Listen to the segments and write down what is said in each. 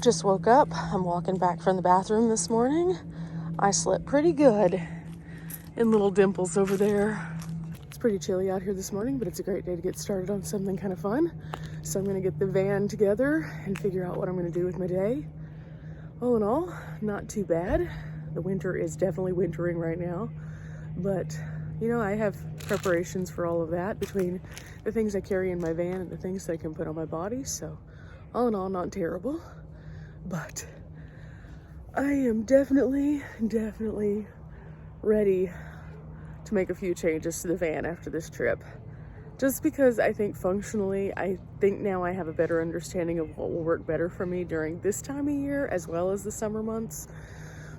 Just woke up. I'm walking back from the bathroom this morning. I slept pretty good in little dimples over there. It's pretty chilly out here this morning, but it's a great day to get started on something kind of fun. So I'm gonna get the van together and figure out what I'm gonna do with my day. All in all, not too bad. The winter is definitely wintering right now, but you know, I have preparations for all of that between the things I carry in my van and the things that I can put on my body. So all in all, not terrible. But I am definitely ready to make a few changes to the van after this trip. Just because I think functionally, I think now I have a better understanding of what will work better for me during this time of year as well as the summer months.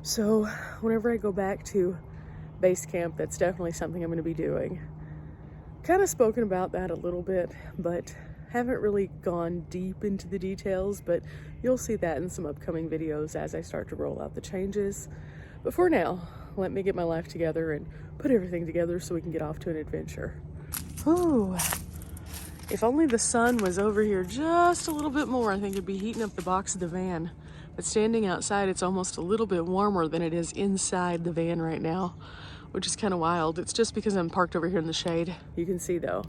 So whenever I go back to base camp, that's definitely something I'm going to be doing. Kind of spoken about that a little bit, but haven't really gone deep into the details, but you'll see that in some upcoming videos as I start to roll out the changes. But for now, let me get my life together and put everything together so we can get off to an adventure. Ooh, if only the sun was over here just a little bit more, I think it'd be heating up the box of the van. But standing outside, it's almost a little bit warmer than it is inside the van right now, which is kind of wild. It's just because I'm parked over here in the shade. You can see though,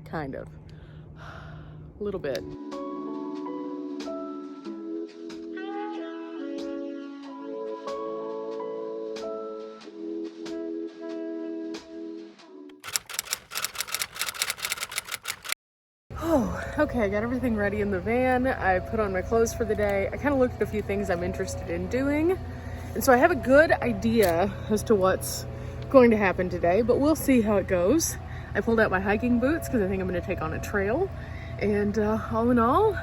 kind of, a little bit. Oh, okay, I got everything ready in the van. I put on my clothes for the day. I kind of looked at a few things I'm interested in doing. And so I have a good idea as to what's going to happen today, but we'll see how it goes. I pulled out my hiking boots because I think I'm going to take on a trail. And all in all,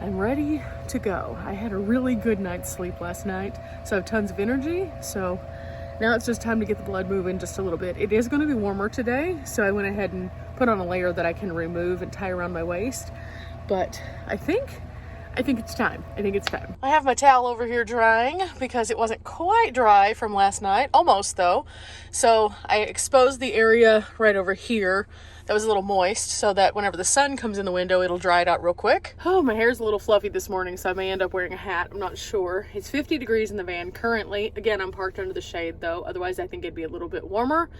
I'm ready to go. I had a really good night's sleep last night, so I have tons of energy. So now it's just time to get the blood moving just a little bit. It is going to be warmer today, so I went ahead and put on a layer that I can remove and tie around my waist. But I think it's time. I think it's time. I have my towel over here drying because it wasn't quite dry from last night. Almost though. So I exposed the area right over here that was a little moist so that whenever the sun comes in the window, it'll dry it out real quick. Oh, my hair's a little fluffy this morning, so I may end up wearing a hat. I'm not sure. It's 50 degrees in the van currently. Again, I'm parked under the shade though. Otherwise, I think it'd be a little bit warmer.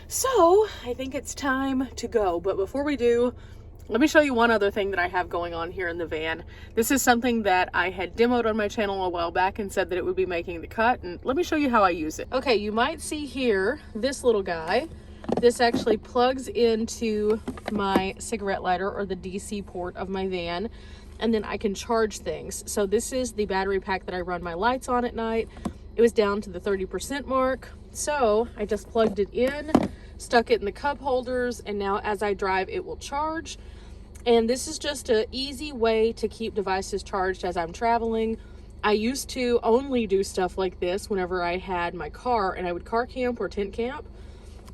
So I think it's time to go. But before we do, let me show you one other thing that I have going on here in the van. This is something that I had demoed on my channel a while back and said that it would be making the cut, and let me show you how I use it. Okay, you might see here this little guy. This actually plugs into my cigarette lighter or the DC port of my van, and then I can charge things. So this is the battery pack that I run my lights on at night. It was down to the 30% mark, so I just plugged it in, stuck it in the cup holders, and now as I drive it will charge. And this is just an easy way to keep devices charged as I'm traveling. I used to only do stuff like this whenever I had my car and I would car camp or tent camp.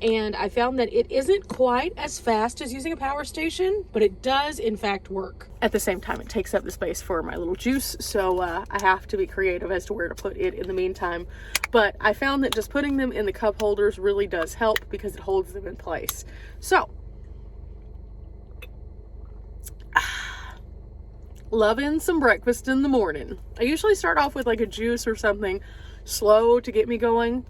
And I found that it isn't quite as fast as using a power station, but it does in fact work. At the same time, it takes up the space for my little juice, so I have to be creative as to where to put it in the meantime. But I found that just putting them in the cup holders really does help because it holds them in place. So, loving some breakfast in the morning. I usually start off with like a juice or something slow to get me going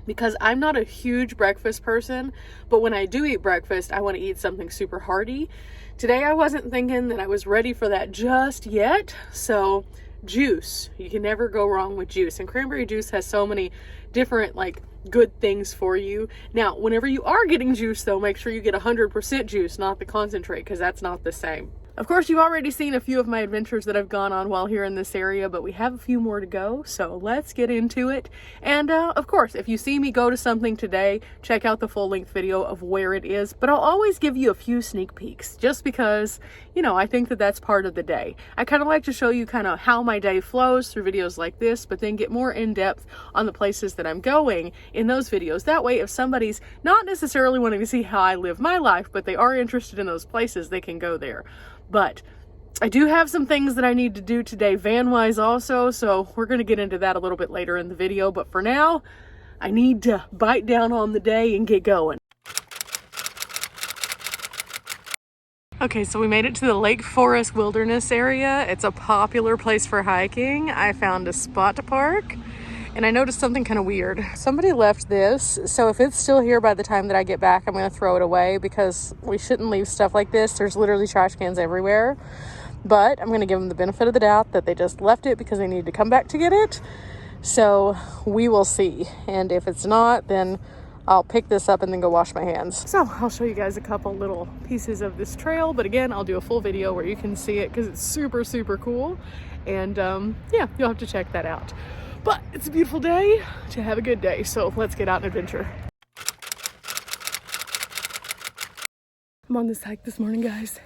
because I'm not a huge breakfast person, but when I do eat breakfast, I want to eat something super hearty. Today I wasn't thinking that I was ready for that just yet, so juice. You can never go wrong with juice, and cranberry juice has so many different like good things for you. Now, whenever you are getting juice though, make sure you get 100% juice, not the concentrate, because that's not the same. Of course, you've already seen a few of my adventures that I've gone on while here in this area, but we have a few more to go, so let's get into it. And of course, if you see me go to something today, check out the full-length video of where it is, but I'll always give you a few sneak peeks, just because, you know, I think that that's part of the day. I kind of like to show you kind of how my day flows through videos like this, but then get more in-depth on the places that I'm going in those videos. That way, if somebody's not necessarily wanting to see how I live my life, but they are interested in those places, they can go there. But I do have some things that I need to do today van-wise also, so we're going to get into that a little bit later in the video. But for now, I need to bite down on the day and get going. Okay, so we made it to the Lake Forest Wilderness area. It's a popular place for hiking. I found a spot to park and I noticed something kind of weird. Somebody left this, so if it's still here by the time that I get back, I'm gonna throw it away because we shouldn't leave stuff like this. There's literally trash cans everywhere. But I'm gonna give them the benefit of the doubt that they just left it because they need to come back to get it. So we will see. And if it's not, then I'll pick this up and then go wash my hands. So I'll show you guys a couple little pieces of this trail, but again, I'll do a full video where you can see it because it's super, super cool. And yeah, you'll have to check that out. But it's a beautiful day to have a good day, so let's get out and adventure. I'm on this hike this morning, guys.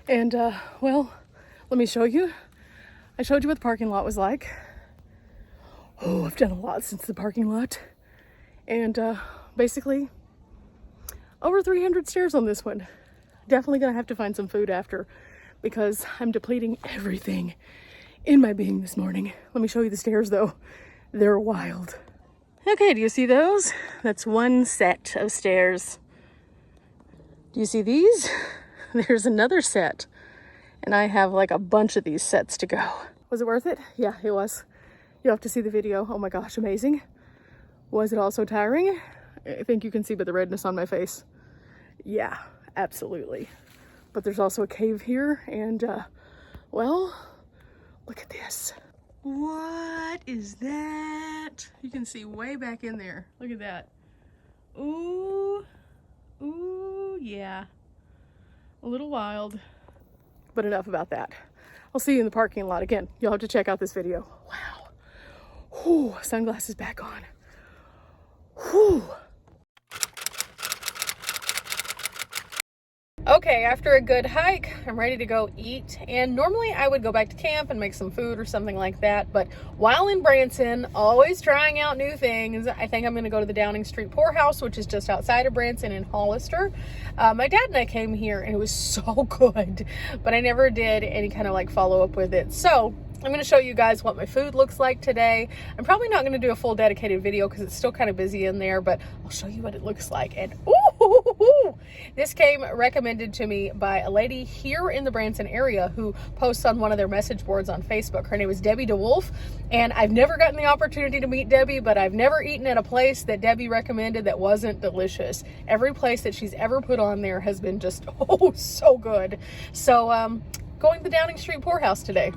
And well, let me show you. I showed you what the parking lot was like. Oh, I've done a lot since the parking lot. And basically over 300 stairs on this one. Definitely gonna have to find some food after because I'm depleting everything in my being this morning. Let me show you the stairs though. They're wild. Okay, do you see those? That's one set of stairs. Do you see these? There's another set. And I have like a bunch of these sets to go. Was it worth it? Yeah, it was. You'll have to see the video. Oh my gosh, amazing. Was it also tiring? I think you can see by the redness on my face. Yeah, absolutely. But there's also a cave here and well, look at this. What is that? You can see way back in there. Look at that. Ooh, ooh, yeah. A little wild, but enough about that. I'll see you in the parking lot again. You'll have to check out this video. Wow. Whew, sunglasses back on. Whew. Okay, after a good hike, I'm ready to go eat. And normally I would go back to camp and make some food or something like that. But while in Branson, always trying out new things, I think I'm going to go to the Downing Street Poorhouse, which is just outside of Branson in Hollister. My dad and I came here and it was so good, but I never did any kind of like follow up with it. So I'm going to show you guys what my food looks like today. I'm probably not going to do a full dedicated video because it's still kind of busy in there, but I'll show you what it looks like. And ooh, this came recommended to me by a lady here in the Branson area who posts on one of their message boards on Facebook. Her name is Debbie DeWolf, and I've never gotten the opportunity to meet Debbie, but I've never eaten at a place that Debbie recommended that wasn't delicious. Every place that she's ever put on there has been just, oh, so good. So going to the Downing Street Poorhouse today.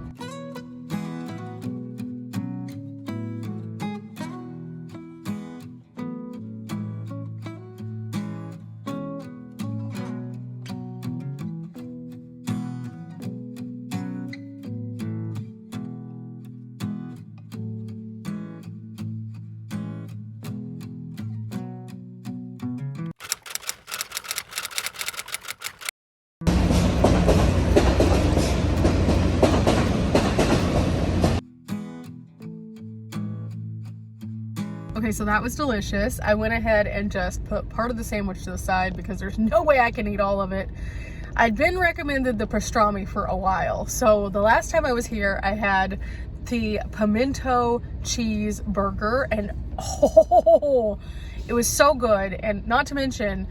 Okay, so that was delicious. I went ahead and just put part of the sandwich to the side because there's no way I can eat all of it. I'd been recommended the pastrami for a while. So the last time I was here, I had the pimento cheese burger and oh, it was so good. And not to mention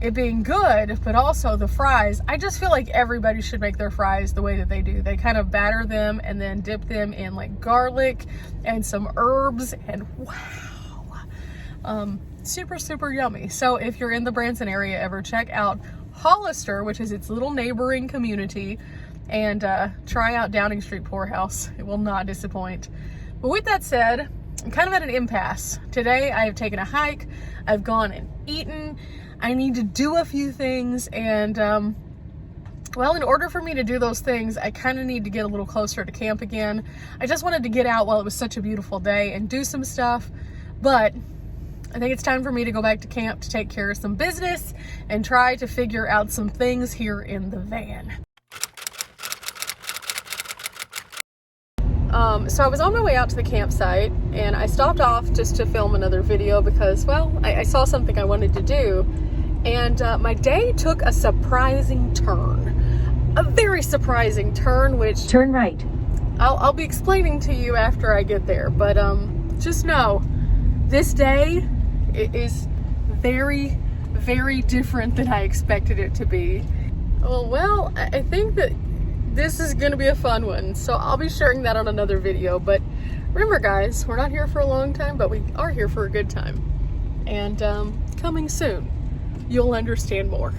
it being good, but also the fries. I just feel like everybody should make their fries the way that they do. They kind of batter them and then dip them in like garlic and some herbs and wow. Super, super yummy. So if you're in the Branson area ever, check out Hollister, which is its little neighboring community, and try out Downing Street Poorhouse. It will not disappoint. But with that said, I'm kind of at an impasse. Today I have taken a hike, I've gone and eaten, I need to do a few things, and well, in order for me to do those things, I kind of need to get a little closer to camp again. I just wanted to get out while it was such a beautiful day and do some stuff, but I think it's time for me to go back to camp to take care of some business and try to figure out some things here in the van. So I was on my way out to the campsite and I stopped off just to film another video because, well, I saw something I wanted to do, and my day took a surprising turn. A very surprising turn, which... Turn right. I'll be explaining to you after I get there, but just know, this day is very, very different than I expected it to be. Well, I think that this is going to be a fun one, so I'll be sharing that on another video. But remember, guys, we're not here for a long time, but we are here for a good time. And coming soon, you'll understand more.